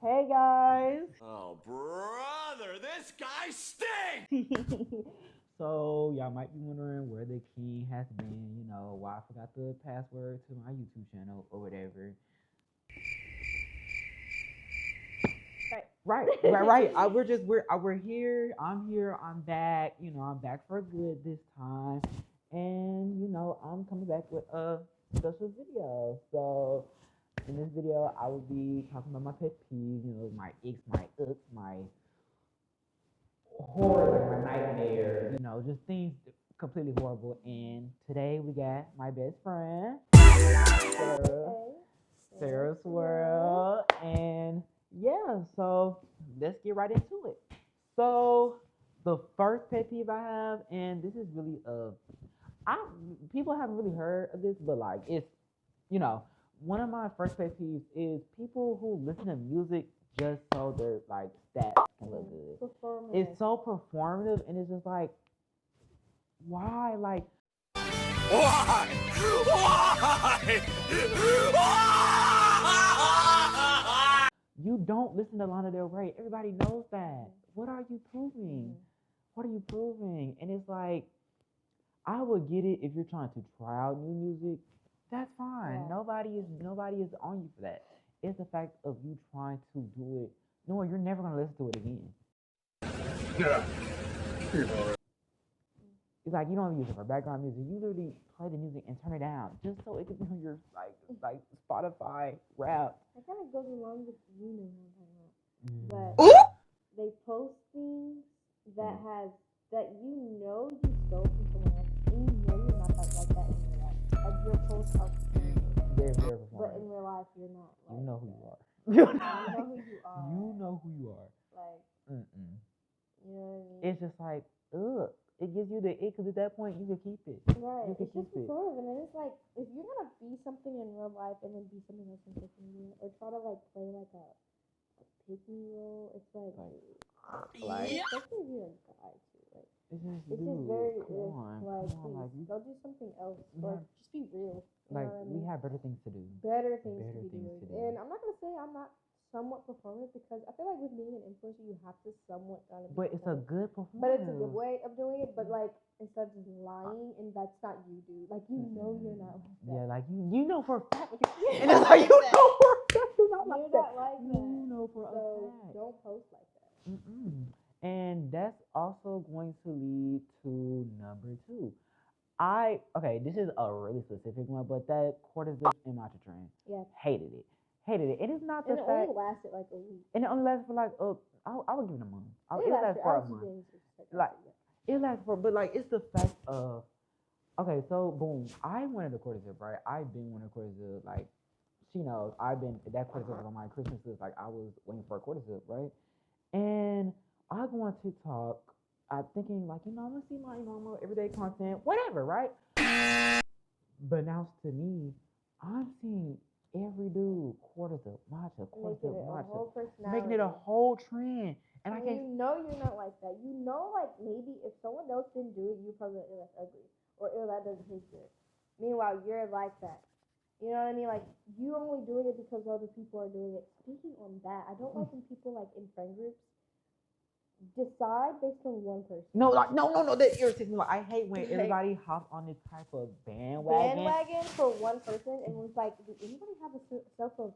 Hey guys. Oh, brother, this guy stinks! So y'all might be wondering where the king has been, why I forgot the password to my YouTube channel or whatever. Right. We're here. I'm here. I'm back. I'm back for good this time, and I'm coming back with a special video. So in this video, I will be talking about my pet peeves. My icks, my ups, my horror, like my nightmares. Just things completely horrible. And today we got my best friend, Sarah Swirl, and yeah, so let's get right into it. So the first pet peeve I have, and this is really I people haven't really heard of this, but like it's one of my first pet peeves is people who listen to music just so their like stats can look good. It's so performative, and it's just like, why? Like, Why? Why? you don't listen to Lana Del Rey. Everybody knows that. What are you proving? What are you proving? And it's like, I would get it if you're trying to try out new music. That's fine. Yeah. Nobody is on you for that. It's the fact of you trying to do it knowing you're never gonna listen to it again. Yeah. It's like you don't use it for background music. You literally play the music and turn it down just so it can be on your like Spotify rap. That kind of goes along with what I'm talking about. But they post things that that you stole from someone else, and you know you're not like that in real life. Like your posts are very performative. But in real life, you're not. Like you know who that. you are. You know who you are. You know who you are. Like, you know what I mean? It's just like, ugh. It gives you the ick, because at that point, you can keep it. Right. You can it's just performative, and then it's like, if you're gonna be something in real life and then be something else in social media, or try to like play like a pick-me role, it's like especially if you're a guy too. Like, it's just very please go do something else, or just be real. Like, what I we mean? have better things to do. Better things to be doing. And I'm not gonna say I'm not somewhat performative, because I feel like with being an influencer, you have to somewhat kind of. But it's a good performance. But it's a good way of doing it. But like, instead of just lying, and that's not you, dude. Like, you know you're not like that. Yeah, like you know for a fact. And it's like, you know for a fact you're not like that. You know for a fact. Don't post like that. And that's also going to lead to number 2. This is a really specific one, but that cortisone and matcha trend. Yeah. Hated it. It is not the fact. And it only lasted like a week. And it only lasted for like I would give it a month. It lasted for a month. It lasted for, but like, it's the fact of, okay, so boom, I wanted a cortisone, right? I've been wanting a cortisone, like, she knows, that cortisone was on my Christmas list, like, I was waiting for a cortisone, right? And I go on TikTok, I'm thinking, like, I'm gonna see my normal everyday content, whatever, right? But now to me, I'm seeing every dude cortisone, matcha, making it a whole trend. And I can't. You know you're not like that. You know, like, maybe if someone else didn't do it, you probably like, that's ugly, or that doesn't taste good. Meanwhile, you're like that. You know what I mean? Like, you're only doing it because other people are doing it. Speaking on that, I don't like when people, like, in friend groups decide based on one person. No, that irritates me. Like, I hate when everybody hops on this type of bandwagon for one person, and it's like, does anybody have a sense of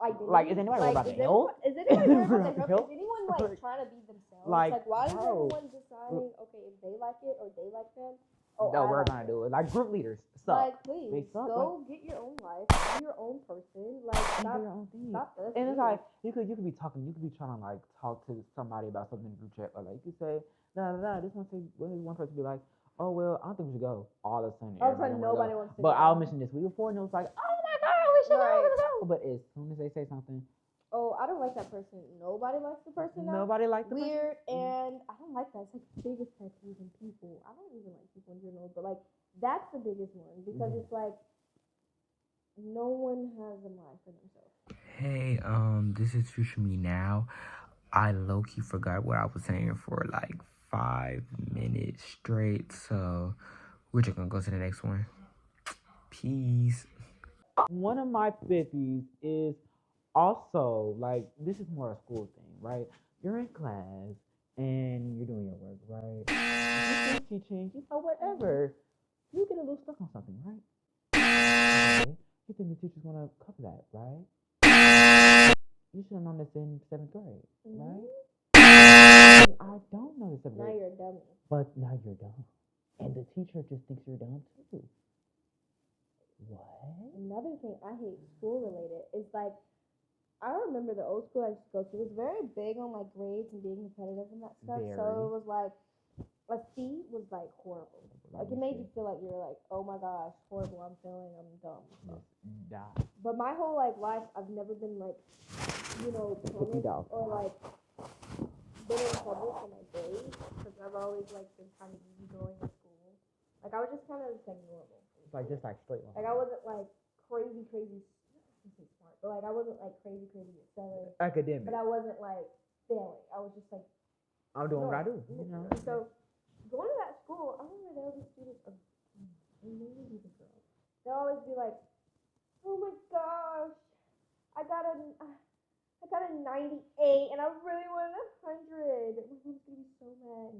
identity? Like, is anybody worried about their health? Is anyone worried about their health? Is anyone like trying to be themselves? Like, why is everyone deciding, okay, if they like it or they like them? No, we're gonna do it. Like, group leaders suck. Like, please, go get your own life, be your own person. Like, stop your own thing. Stop this. And it's like, you could be talking, you could be trying to like talk to somebody about something in the group chat, or like you could say, this one person be like, oh well, I don't think we should go. All of a sudden, nobody wants to go. But go. I'll mention this week before, and it was like, oh my god, we should go. But as soon as they say something, oh, I don't like that person. Nobody likes the person now. Nobody likes the Weird, person. And I don't like that. It's like the biggest pet peeve in people. I don't even like people in general, but like, that's the biggest one, because it's like, no one has a mind for themselves. Hey, this is Future Me Now. I low-key forgot what I was saying for like 5 minutes straight, so we're just gonna go to the next one. Peace. One of my pet peeves is Also, like, this is more a school thing, right? You're in class and you're doing your work, right? You're teaching, whatever. You get a little stuck on something, right? Okay. You think the teacher's gonna cover that, right? You should have known this in 7th grade, right? I don't know this. Now you're a dummy. But now you're dumb. And the teacher just thinks you're dumb too. What? Another thing I hate school related is like, I remember the old school I used to go to was very big on like grades and being competitive and that stuff. Very. So it was like, a C was like horrible. Like it made you feel like you were like, oh my gosh, horrible, I'm failing, I'm dumb. Die. But my whole like life, I've never been like, panicked or like been in trouble for my grades because I've always like been kind of easygoing in school. Like I was just kind of like normal. Like just like straight line. Like I wasn't like crazy smart, but like I wasn't like crazy excelling. Academic. But I wasn't like failing. I was just like, I'm doing what I do. You know. So going to that school, I remember there was a student of maybe the girl. They'll always be like, oh my gosh, I got a 98 and I really wanted 100. My mom's gonna be so mad.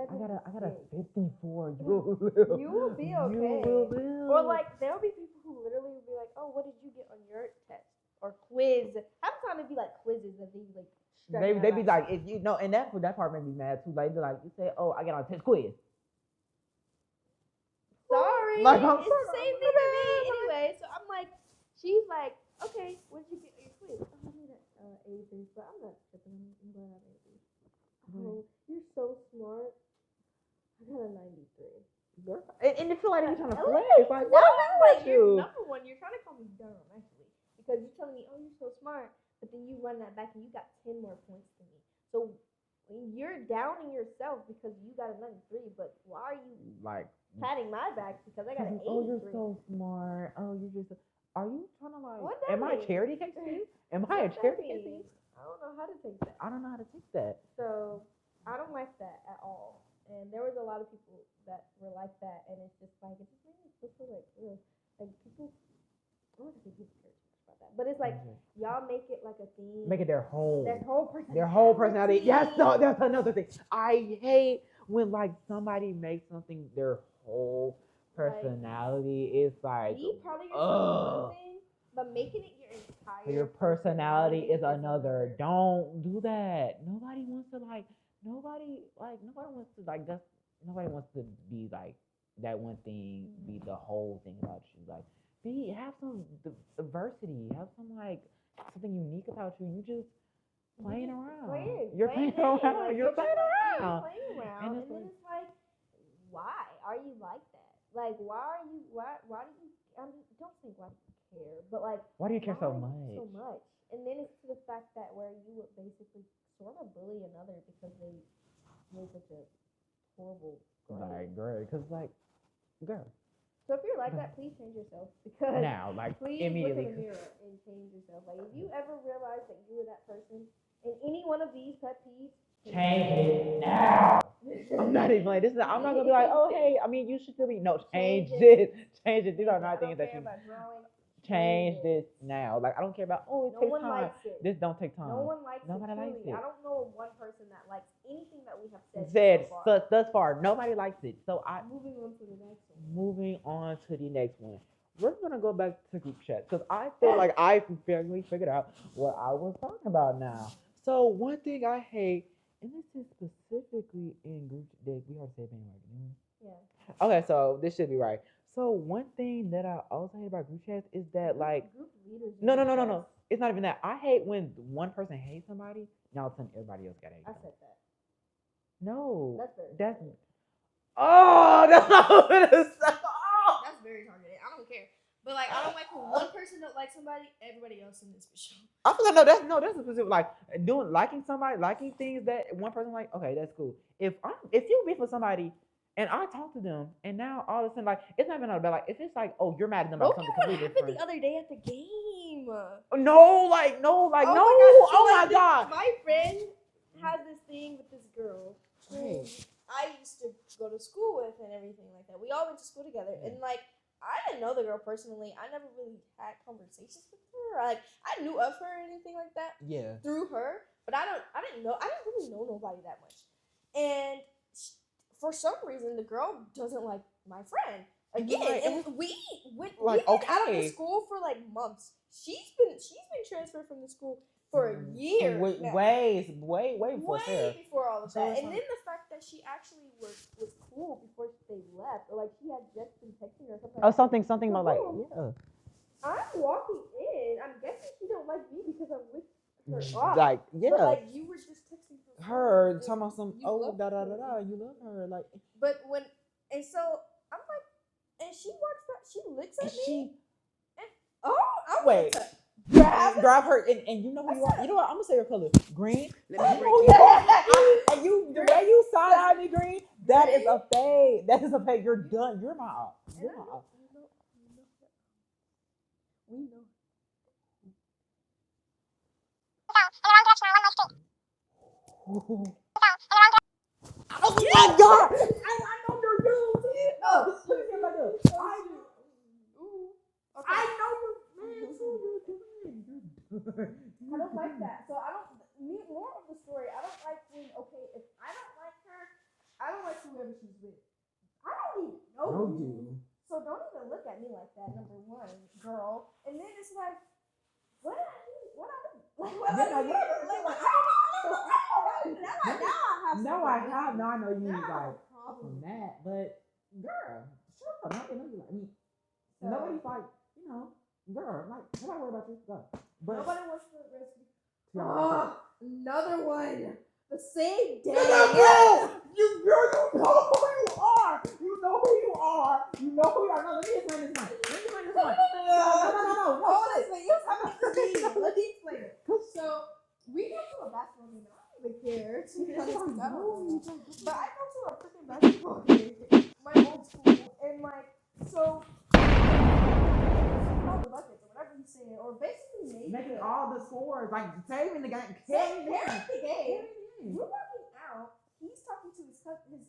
I got a 54. You will be okay. You will. Or like there'll be people who literally will be like, oh, what did you get on your test or quiz? Half the time it'd be like quizzes that they like. They be like, if you know, and that part made me mad too. Like, you say, oh, I got on a test quiz. Sorry, like, it's the same thing to me anyway. So I'm like, she's like, okay, what did you get on your quiz? Oh, I made an 83, but I'm not tripping. I'm glad I made it. Oh, you're so smart. I got a 93. Girl. And it feel like you're trying to flex. Like, no, like you're number one. You're trying to call me dumb, actually, because you're telling me, oh, you're so smart, but then you run that back and you got 10 more points than me. So you're downing yourself because you got a 93, but why are you like patting my back because I got an 83? Oh, you're so smart. Oh, you're just. Are you trying to like? What that am I a mean? charity case to you? Am I a charity case to you? I don't know how to take that. I don't know how to take that. So I don't like that at all. And there was a lot of people that were like that, and it's just like it just made me feel like people. I don't want to say people care too much about that, but it's like y'all make it like a thing. Make it their whole. Their whole personality. Yes, no, that's another thing. I hate when like somebody makes something their whole personality. It's like be proud of yourself one thing, but making it your entire. Your personality is another. Don't do that. Nobody wants to be like that one thing be the whole thing about you. Like have some diversity, have some like something unique about you. You just playing around. You're playing around. You're playing around. And then it's like, why are you like that? Like why do you don't think why do you care, but like why do you care so much? So much. And then it's to the fact that where you would basically sort of bully another because they made such a horrible grade. Because girl. So if you're like that, please change yourself. Because now, please immediately. look in the mirror and change yourself. Like if you ever realize that you were that person in any one of these pet peeves, change it now. I'm not even like this. I'm not gonna be like, oh hey, I mean you should still be change it. Change it. These are not things that you change this now. Like I don't care about it takes time. Likes it. This don't take time. No one likes Nobody likes it. I don't know of one person that likes anything that we have said thus far. Nobody likes it. So moving on to the next one. Moving on to the next one. We're gonna go back to group chat because I feel like I fairly figured out what I was talking about now. So one thing I hate, and this is specifically in group chat. We already said bandwagoning. Yeah. Okay, so this should be right. So one thing that I also hate about group chats is that like group leaders. No. It's not even that. I hate when one person hates somebody, now all of a sudden everybody else got hate. I said that. No. That's oh, that's not what it is. Oh. That's very targeted. I don't care. But like I don't like when one person don't like somebody, everybody else in this show. I feel like that's a specific like liking somebody, liking things that one person like, okay, that's cool. If you beef with somebody and I talk to them, and now all of a sudden, like, it's not even about like, if it's like, oh, you're mad at them about something completely different. What happened the other day at the game? No. Oh my God. My friend has this thing with this girl who Right. I used to go to school with and everything like that. We all went to school together, and like I didn't know the girl personally. I never really had conversations with her. Like I knew of her or anything like that. Yeah. Through her, but I didn't really know nobody that much. And for some reason, the girl doesn't like my friend. Again, Like, and we went like, we've been out of okay. the school for like months. She's been transferred from the school for a year. Way before Sarah. Before all of So that. it's And like- then the fact that she actually was cool before they left. Or like she had just been texting her or something. Oh, something about like, yeah. I'm walking in. I'm guessing she don't like me because I'm with her. Like, yeah. But like you were just texting her talking about some, you oh, love da da her. da da, you love her. Like, But when, and so I'm like, and she walks back, she looks at and me. she, I'm wait. gonna grab her, and you know who you are. You know what? I'm gonna say your color, green. Let me break Oh, you. yeah. And you, the way you side eye me, green. That is a fade. That is a fade. You're done. You're my op. You're my op. We know. Oh my God! I know your dude. Oh, I know you, man. I don't like that. So I don't. More of the story. I don't like when. Okay, if I don't like her, I don't like whoever she's with. I don't even know you. So don't even look at me like that. Number one, girl. And then it's like, what I do? Like, what I do? Like, No, I have. No, I know you Now I have like a problem. from that, but girl, shut up. Nobody knows you like me. Nobody's like, you know, girl, like, nobody worry about you. Go. But Nobody wants to rescue. yeah, Another one. The same day. You girl, you know who you are. You know who you are. You know who you are. No, let me explain this one. No. Hold on, explain. You talking about me. Let me explain it. So we go to a basketball game. I don't even care. To be honest, I don't know. But I go to a freaking basketball game, my old school, and like so. All the buckets or whatever he's saying, or basically making all the scores, like saving the game. Saving the game. We're walking out. He's talking to his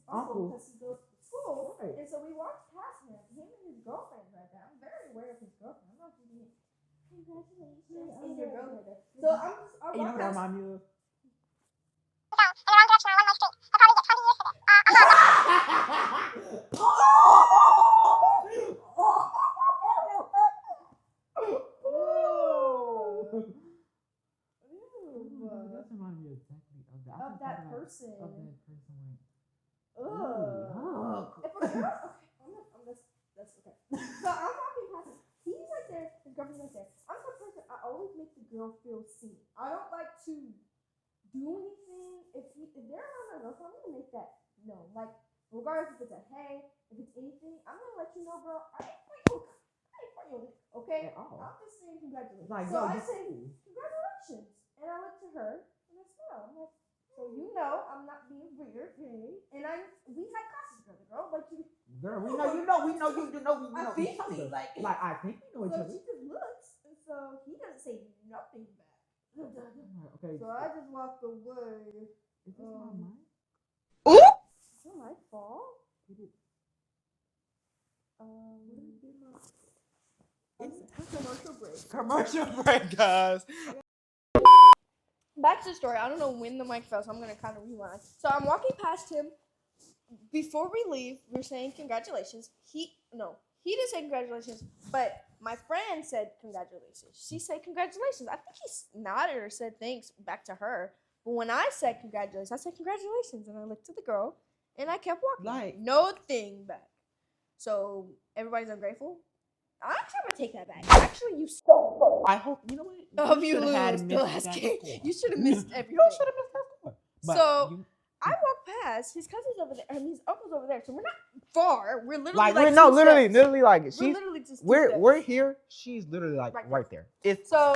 uncle because he goes to school, Right. and so we walked past him. Him and his girlfriend right there. I'm very aware of his girlfriend. I'm not giving it. Congratulations, and your girlfriend right there. So I'm just. I You know walk what that past. remind me of? That's reminding me exactly of that. Of that person. Of that person. Ugh. If a girl, okay, that's okay. So I'm walking past him. He's right there. His girlfriend's right there. I'm the person. I always make the girl feel seen. I don't like to do anything. If they're around my girlfriend, I'm gonna make that known. Like regardless if it's a hey, if it's anything, I'm gonna let you know, girl. I ain't for you. Okay. I'm just saying congratulations. Like, so yo, I you say cool. congratulations, and I look to her and I smile. I'm like, so you know I'm not being weird. And we had classes together, girl. Like you. Girl, we know you know. I think we like I think we know each so other. she just looks, and so he doesn't say nothing back. Okay. So I just walked away. Is this my mic? Is it my fault? Commercial break. Commercial break, guys. Back to the story. I don't know when the mic fell, so I'm gonna kind of rewind. So I'm walking past him. Before we leave, we're saying congratulations. He didn't say congratulations, but my friend said congratulations. She said congratulations. I think he nodded or said thanks back to her. But when I said congratulations, I said congratulations, and I looked at the girl, and I kept walking. Like- no thing back. So everybody's ungrateful. I'm trying to take that back. Actually, you so. I hope you know what. I hope you should have lose had the missed last that game. score. You should have missed everything. You should have missed that score. But So I walk past his cousin's over there, and his uncle's over there. So we're not far. We're literally like no, two literally, steps. literally, like We're she's literally just two we're steps. here. She's literally like Right right there. It's So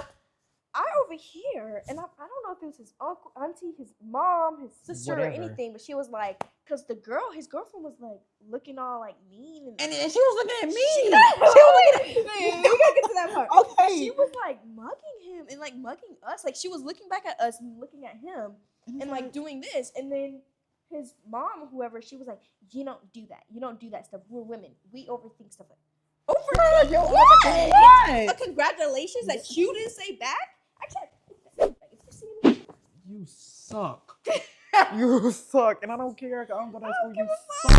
I over here, and I don't know if it was his uncle, auntie, his mom, his sister, Whatever. or anything, but she was like, because his girlfriend was like looking all like mean, and she was looking at me. She She was looking at Man, we gotta get to that part. Okay. She was like mugging him and like mugging us, like she was looking back at us and looking at him and like doing this, and then his mom, whoever, she was like, you don't do that stuff. We're women. We overthink stuff like. Over Yo, a congratulations that you didn't say back? I can't. If you see me, you suck. You suck, and I don't care. I don't go to school. You suck.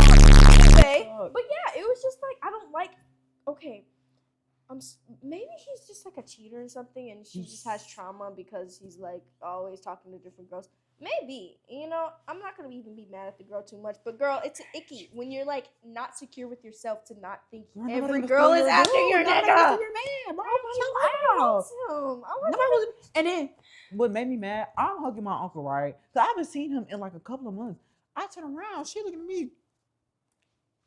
Anyway, suck. but yeah, it was just like I don't like. Okay, maybe he's just like a cheater or something, and she just has trauma because he's like always talking to different girls. Maybe, you know, I'm not gonna even be mad at the girl too much, but girl, it's icky when you're like not secure with yourself to not think every girl is after your nigga. Your man, bro. And then what made me mad? I'm hugging my uncle, right? So I haven't seen him in like a couple of months. I turn around, she looking at me.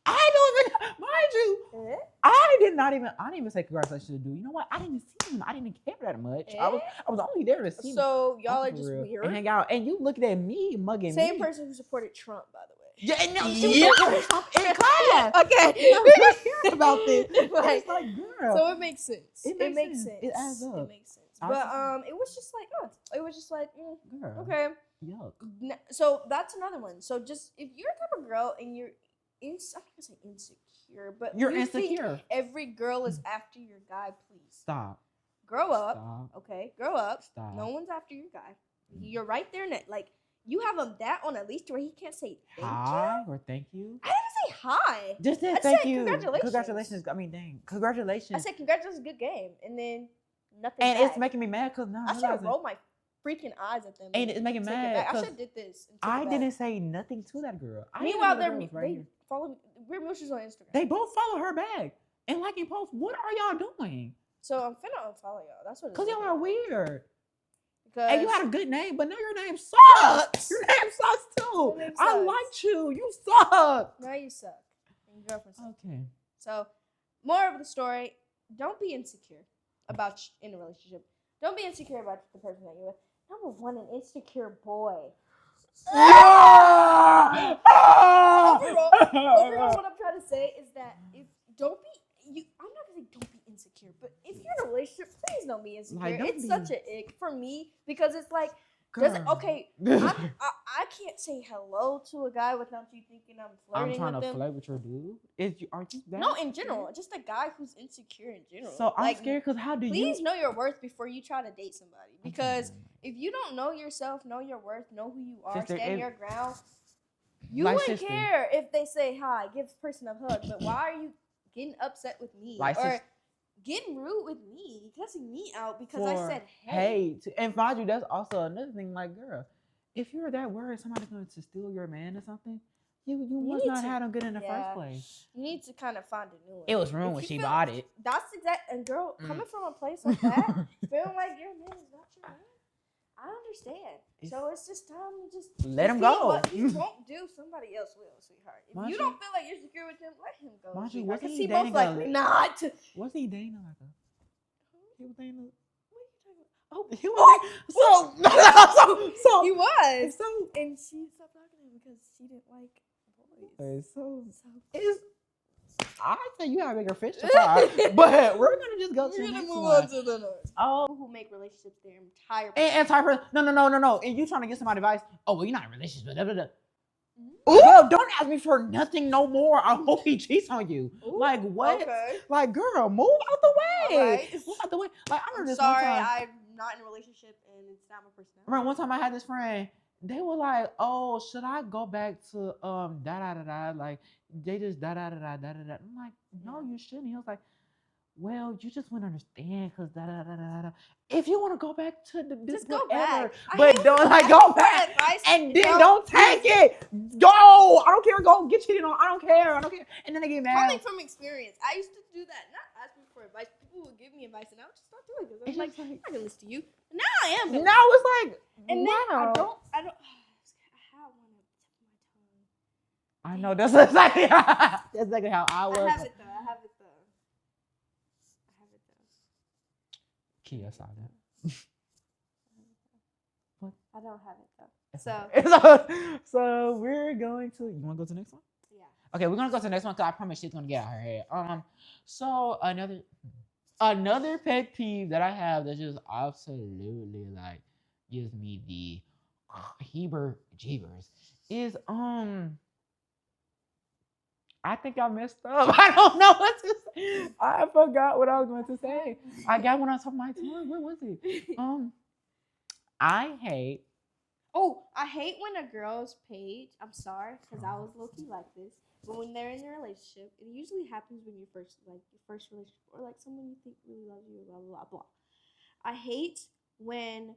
I don't even, mind you, I didn't even say congratulations to the dude. You know what? I didn't see him. I didn't care that much. I was only there to see him. So y'all are just weird. And hang out. And you looking at me, mugging Same me. person who supported Trump, by the way. Yeah, no, she was supporting Trump in class. Okay. You know, we were hearing about this. Like, it's like, girl. so it makes sense. It makes sense. It adds up. It makes sense. But it was just like, it was just like, girl. Okay. Yuck. So that's another one. So just if you're the type of girl and you're I'm not gonna say insecure, but You're you insecure. think every girl is after your guy, please Stop. Grow up. Stop. Okay, grow up. Stop. No one's after your guy. You're right there in it. Like you have him that on a leash where he can't say thank hi you. Or thank you. I didn't say hi. Just said I thank said you. Congratulations. I mean, dang. Congratulations. I said congratulations, good game, and then nothing. And back. it's making me mad because now I should have rolled my freaking eyes at them. And it's making me mad. I should have did this. I didn't say nothing to that girl. Meanwhile, they follow me. We're mutuals on Instagram. They both follow her back and liking posts. What are y'all doing? So I'm finna unfollow y'all. That's what. Cause y'all are weird. Because and you had a good name, but now your name sucks. Your name sucks too. Name I sucks. liked you. You suck. Now you suck. And your girlfriend sucks. Okay. So, more of the story: don't be insecure about in a relationship. Don't be insecure about the person that you're with. Number one, an insecure boy. Yeah! Overall, what I'm trying to say is that I'm not gonna say don't be insecure, but if you're in a relationship, please don't be insecure. Like, it's such an ick for me because it's like, I can't say hello to a guy without you thinking I'm flirting I'm trying with to him. flirt with your dude. Are you that? No, in general, just a guy who's insecure in general. So I'm scared because how do you? Please know your worth before you try to date somebody. Because if you don't know yourself, know your worth, know who you are, stand your ground, you wouldn't care if they say hi, give this person a hug. But why are you getting upset with me or getting rude with me, cussing me out because I said hey? And mind you, that's also another thing. Like, girl, if you're that worried somebody's going to steal your man or something, you must not have them good in the first place. You need to kind of find a new one. It was ruined when she bought it. That's exact. And girl, coming from a place like that, feeling like your man is not your man, I understand. So it's just time to just let him go. What he won't do, somebody else will, sweetheart. If you don't feel like you're secure with him, let him go. Mind you, wasn't he dating not? Was he dating like a? He was dating. Oh, he was. So he was. So and she stopped talking to him because she didn't like boys. So it's. I say you have bigger fish to fry, but we're gonna just go to the next one. To the next. Oh, who make relationships their entire entire no. And you trying to get somebody advice? Oh, well, you're not in a relationship. Blah, blah, blah. Well, don't ask me for nothing no more. I hope he cheats on you. Ooh, like what? Okay. Like, girl, move out the way. Right. Move out the way. Like, I remember this sorry, one time. I'm not in a relationship and it's not my personality. I remember one time I had this friend. They were like, "Oh, should I go back to da da da da?" Like they just da da da da da da. I'm like, "No, you shouldn't." He was like, "Well, you just wouldn't understand because da da da da da." If you want to go back to this, go whatever, back. but don't go back and then don't take it. Go. I don't care. Go get cheated on. I don't care. And then they get mad. Coming from experience, I used to do that. Not asking for advice. People would give me advice, and I would just not do it because I'm like, I'm not gonna listen to you. Now I am. Now it's like, and wow. Then I don't. I have one on the tip of my tongue. I know that's exactly how I was. I have it though. Kia saw that. What? I don't have it though. So we're going to. You want to go to the next one? Yeah. Okay, we're gonna go to the next one because I promise she's gonna get out her head. So another pet peeve that I have that just absolutely like gives me the heebie-jeebers is I think I messed up. I don't know what to I forgot what I was going to say. I got one on top of my tongue. What was it? I hate. Oh, I hate when a girl's page. I'm sorry, because I was low key like this. But when they're in a relationship, it usually happens when you're first, like your first relationship, or like someone you think really loves you, blah blah blah blah. I hate when.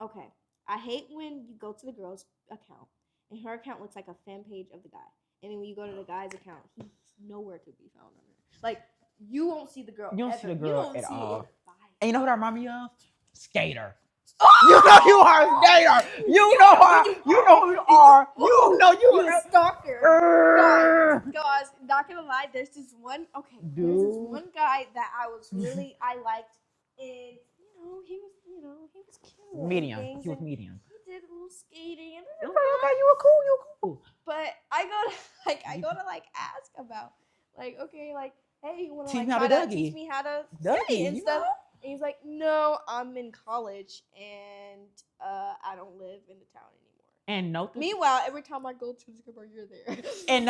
Okay, I hate when you go to the girl's account and her account looks like a fan page of the guy, and then when you go to the guy's account, he's nowhere to be found on her. Like you won't see the girl. You don't ever. see the girl you don't at see all. It. And you know what I remind me of? Skater. You know you are a skater. You know who you are. You know you You're are a stalker. Guys, not gonna lie, there's this one. Okay, there's this one guy that I liked, and he was cute. Medium. And He was things, medium. He did a little skating, and It was like, okay, you were cool. You were cool. but I go to ask about okay, hey, you wanna Teach me like how to try to Dougie. teach me how to Dougie, skate and you stuff. know? And he's like, no, I'm in college and I don't live in the town anymore. And notice. Meanwhile, every time I go to the skate park, you're there. And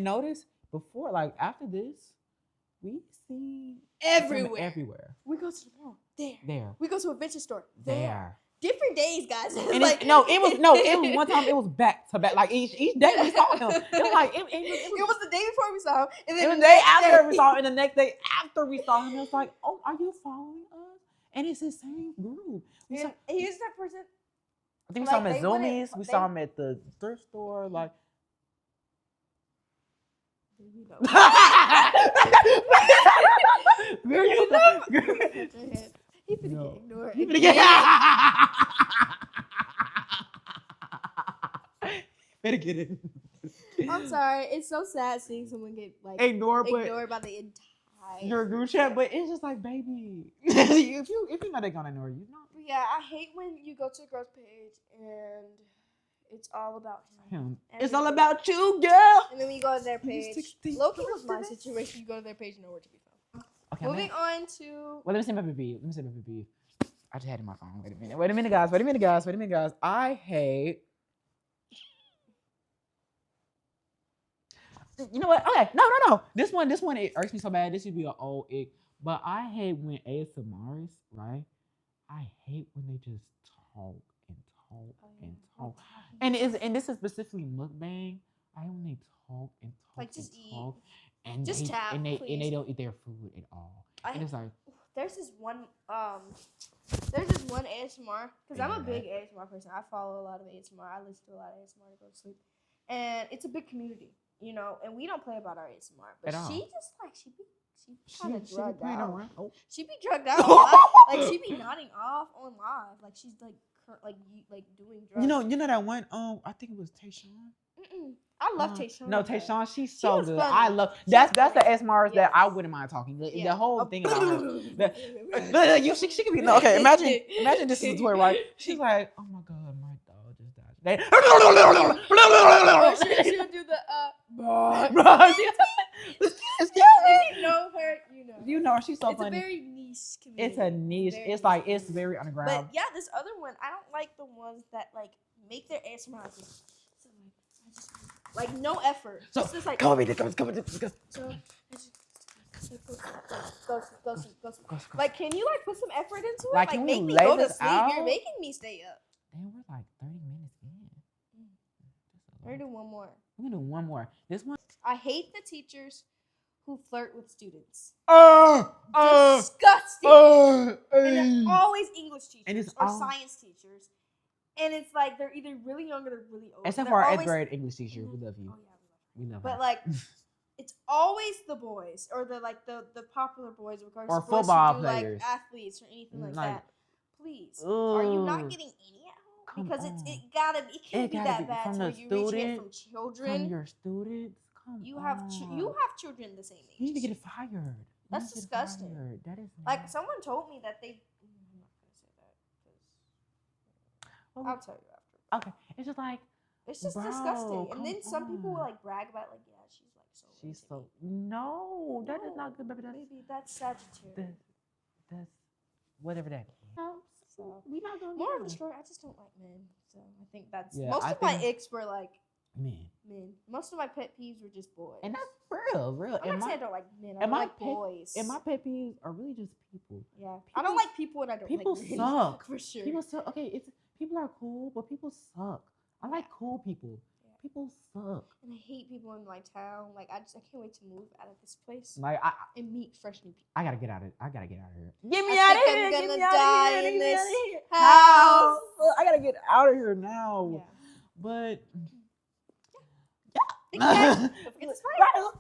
notice before, like after this, we see everywhere. We go to the mall. There. We go to a vintage store. There. Different days, guys. And it was one time. It was back to back. Like each day we saw him. It was like it was the day before we saw him, and then the day after we saw him, and the next day after we saw him, it was like, oh, are you following us? And it's the same group. He's that person. I think we saw him at Zoomies. We saw him at the thrift store. Like, girl, you know. He finna get ignored. He finna get. Better get it. I'm sorry. It's so sad seeing someone get ignored by the entire group chat. But it's just like, baby, if you know they're gonna ignore you, no. Yeah, I hate when you go to a girl's page and it's all about him. It's all about you, girl. And then we go to their page. Loki was my situation. You go to their page, nowhere to be found. Okay, moving on to. Well, let me say my BB. I just had it in my phone. Wait a minute, guys. I hate. You know what? Okay, no. This one, it irks me so bad. This should be an old ick. But I hate when ASMRs, right? I hate when they just talk and talk and talk. And this is specifically mukbang. I hate when they talk and talk like just and talk. Eat. And just tap, and they don't eat their food at all. And it's like there's this one ASMR because I'm a big ASMR person. I follow a lot of ASMR. I listen to a lot of ASMR to go to sleep, and it's a big community, and we don't play about our ASMR. But she just she kind of drugged out. Oh. She be drugged out a lot. Like she be nodding off on live. Like she's like doing drugs. You know that one. I think it was Tayshawn. I love Tayshawn. No, Tayshawn, she's so good. Funny. I love that's the SMRs that I wouldn't mind talking. The whole thing about her. She could be okay. Imagine this is the toy, right? She's like, oh my god, my dog just died. She'll do the You know her, you know her. She's so it's funny. It's a very niche community. It's a niche. It's very underground. But yeah, this other one, I don't like the ones that make their ASMR like no effort. So just like come on, let's go. Go. Like, can you put some effort into it? Like, Like, can make we me lay go to this sleep. out? You're making me stay up. Damn, we're like 30 minutes in. We're gonna do one more. We're gonna do one more. This one. I hate the teachers who flirt with students. Disgusting. And they're always English teachers or science teachers. And it's like they're either really young or they're really old. Except for our 8th grade English teacher. We love you. Oh, yeah, we love her. But it's always the boys or the popular boys or football do, players, athletes or anything like that. Please, are you not getting any at home? Because it can't be that bad from where the you reaching it from student, children. from your students. You have children the same age. You need to get fired. That's disgusting. That is like someone told me that they. I'm not gonna say that because I'll tell you after. Okay, it's just like it's just disgusting. And then some people brag about she's so. No, that is not good, baby. That's Sagittarius. That's whatever that is. So we not going more of the story. I just don't like men, so I think that's yeah, most of my icks were like Men. Most of my pet peeves were just boys. And that's real. I'm not saying I don't like men. I like boys. And my pet peeves are really just people. Yeah. I don't like people and I don't people like men. suck. For sure. People suck. Okay, people are cool, but people suck. I like cool people. Yeah. People suck. And I hate people in my town. Like I can't wait to move out of this place. Like and meet fresh new people. I gotta get out of here. Get me out of here. I'm gonna die in this house. I gotta get out of here now. Yeah. But Don't forget to smile.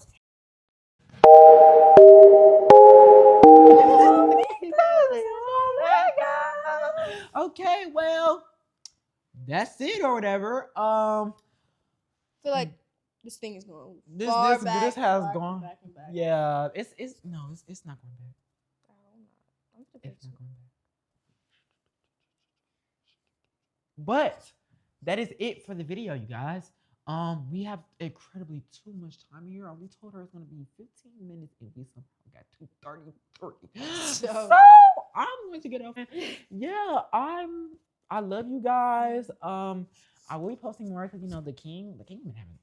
Okay, well, that's it or whatever. I feel like this thing is going this back, has back, gone. back and back. Yeah, it's not going back. It's not going back. But that is it for the video, you guys. We have incredibly too much time here. We told her it's gonna be 15 minutes, and we somehow got to 30. So I'm going to get off. Yeah, I love you guys. I will be posting more because the king been having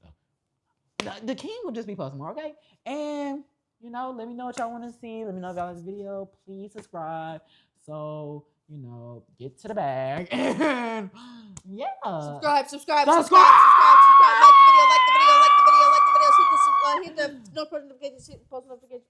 the king will just be posting more, okay? And let me know what y'all want to see. Let me know if y'all like this video. Please subscribe. So get to the bag. And yeah. Subscribe. Like the video. Hit the notifications, hit the post notifications.